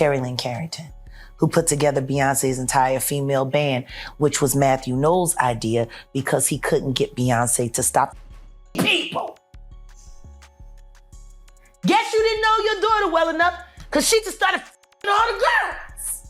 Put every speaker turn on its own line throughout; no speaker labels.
Terry Lynn Carrington, who put together Beyonce's entire female band, which was Matthew Knowles' idea because he couldn't get Beyonce to stop people. Guess you didn't know your daughter well enough because she just started all the girls.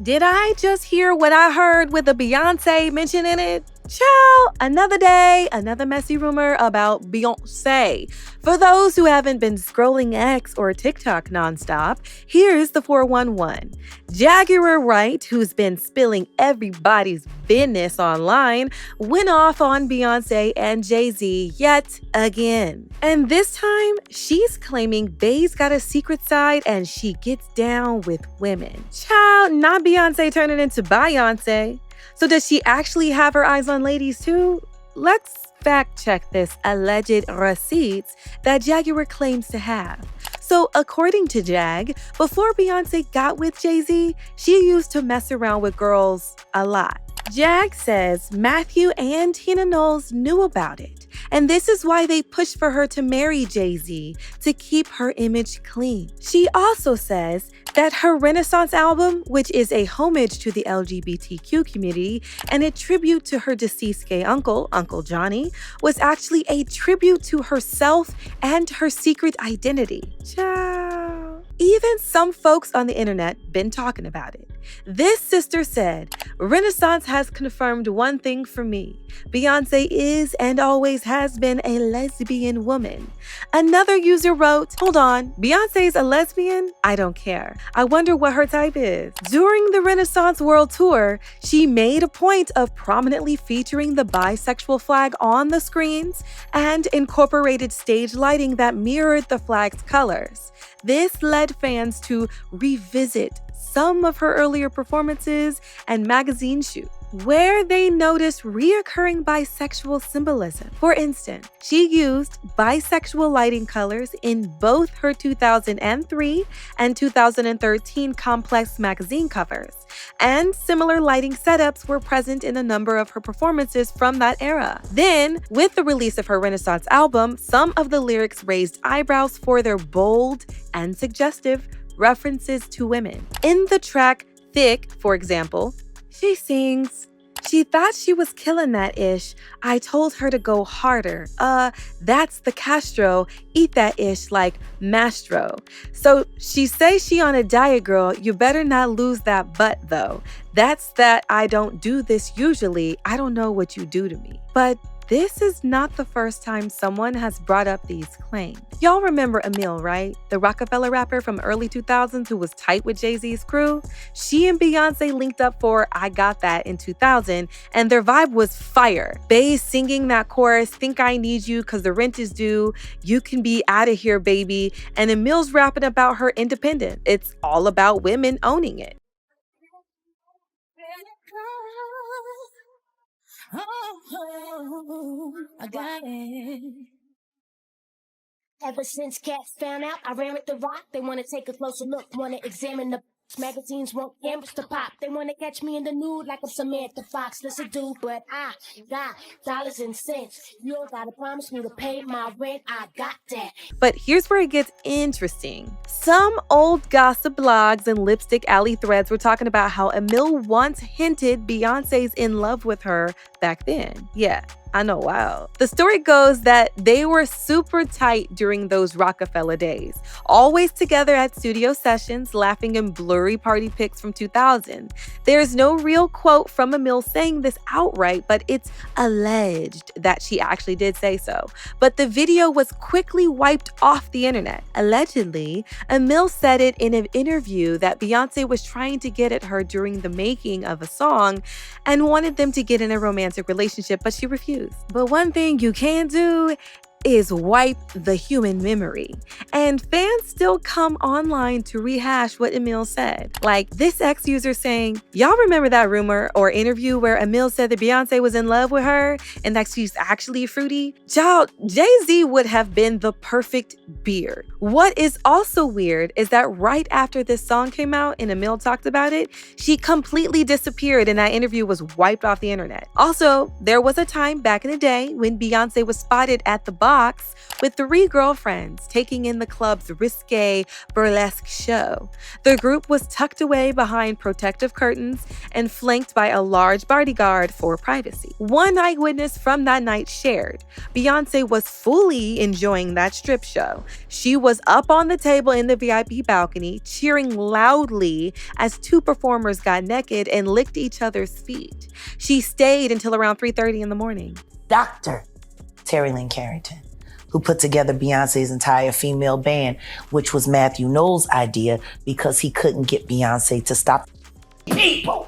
Did I just hear what I heard with the Beyonce mention in it? Ciao! Another day, another messy rumor about Beyonce. For those who haven't been scrolling X or TikTok nonstop, here's the 411. Jaguar Wright, who's been spilling everybody's business online, went off on Beyonce and Jay-Z yet again. And this time, she's claiming Bey's got a secret side and she gets down with women. Ciao, not Beyonce turning into Beyonce. So does she actually have her eyes on ladies too? Let's fact check this alleged receipts that Jaguar claims to have. So according to Jag, before Beyonce got with Jay-Z, she used to mess around with girls a lot. Jag says Matthew and Tina Knowles knew about it, and this is why they pushed for her to marry Jay-Z, to keep her image clean. She also says that her Renaissance album, which is a homage to the LGBTQ community and a tribute to her deceased gay uncle, Uncle Johnny, was actually a tribute to herself and her secret identity. Ciao. Even some folks on the internet been talking about it. This sister said, Renaissance has confirmed one thing for me. Beyonce is and always has been a lesbian woman. Another user wrote, hold on, Beyonce's a lesbian? I don't care. I wonder what her type is. During the Renaissance World Tour, she made a point of prominently featuring the bisexual flag on the screens and incorporated stage lighting that mirrored the flag's colors. This led fans to revisit some of her earlier performances and magazine shoots, where they noticed reoccurring bisexual symbolism. For instance, she used bisexual lighting colors in both her 2003 and 2013 Complex magazine covers, and similar lighting setups were present in a number of her performances from that era. Then, with the release of her Renaissance album, some of the lyrics raised eyebrows for their bold and suggestive references to women. In the track Thick, for example, she sings, she thought she was killing that ish. I told her to go harder. That's the Castro. Eat that ish like Mastro. So she says she on a diet, girl. You better not lose that butt though. That's that I don't do this usually. I don't know what you do to me. But this is not the first time someone has brought up these claims. Y'all remember Emil, right? The Rockefeller rapper from early 2000s who was tight with Jay-Z's crew? She and Beyonce linked up for I Got That in 2000, and their vibe was fire. Bey singing that chorus, Think I Need You Cause the Rent Is Due, You Can Be Out of Here Baby, and Emil's rapping about her independence. It's all about women owning it.
Oh, I got it. Ever since cats found out I ran with the rock, they want to take a closer look, want to examine the magazines, want cameras to pop. They want to catch me in the nude like I'm Samantha Fox. Listen, dude, but I got dollars and cents. You don't gotta promise me to pay my rent. I got that.
But here's where it gets interesting. Some old gossip blogs and lipstick alley threads were talking about how Emil once hinted Beyonce's in love with her back then. Yeah, I know, wow. The story goes that they were super tight during those Rockefeller days, always together at studio sessions, laughing in blurry party pics from 2000. There's no real quote from Emil saying this outright, but it's alleged that she actually did say so. But the video was quickly wiped off the internet. Allegedly, Emil said it in an interview that Beyonce was trying to get at her during the making of a song and wanted them to get in a romantic relationship, but she refused. But one thing you can do is wipe the human memory. And fans still come online to rehash what Emil said. Like this ex-user saying, y'all remember that rumor or interview where Emil said that Beyonce was in love with her and that she's actually fruity? Child, Jay-Z would have been the perfect beard. What is also weird is that right after this song came out and Emil talked about it, she completely disappeared and that interview was wiped off the internet. Also, there was a time back in the day when Beyonce was spotted at the bar box with 3 girlfriends taking in the club's risque burlesque show. The group was tucked away behind protective curtains and flanked by a large bodyguard for privacy. One eyewitness from that night shared, Beyonce was fully enjoying that strip show. She was up on the table in the VIP balcony, cheering loudly as 2 performers got naked and licked each other's feet. She stayed until around 3:30 in the morning.
Dr. Terry Lynn Carrington, who put together Beyonce's entire female band, which was Matthew Knowles' idea because he couldn't get Beyonce to stop people.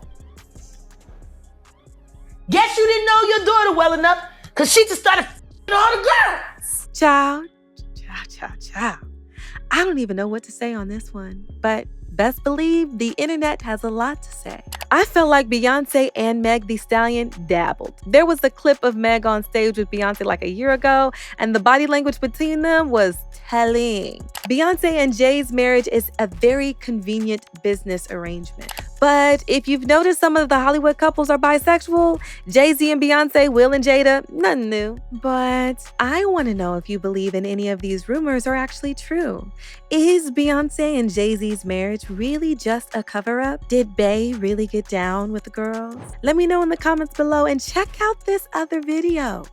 Guess you didn't know your daughter well enough because she just started all the girls.
Child. I don't even know what to say on this one, but best believe the internet has a lot to say. I felt like Beyonce and Meg Thee Stallion dabbled. There was a clip of Meg on stage with Beyonce like a year ago, and the body language between them was telling. Beyonce and Jay's marriage is a very convenient business arrangement. But if you've noticed some of the Hollywood couples are bisexual, Jay-Z and Beyonce, Will and Jada, nothing new. But I want to know if you believe in any of these rumors are actually true. Is Beyonce and Jay-Z's marriage really just a cover-up? Did Bey really get down with the girls? Let me know in the comments below and check out this other video.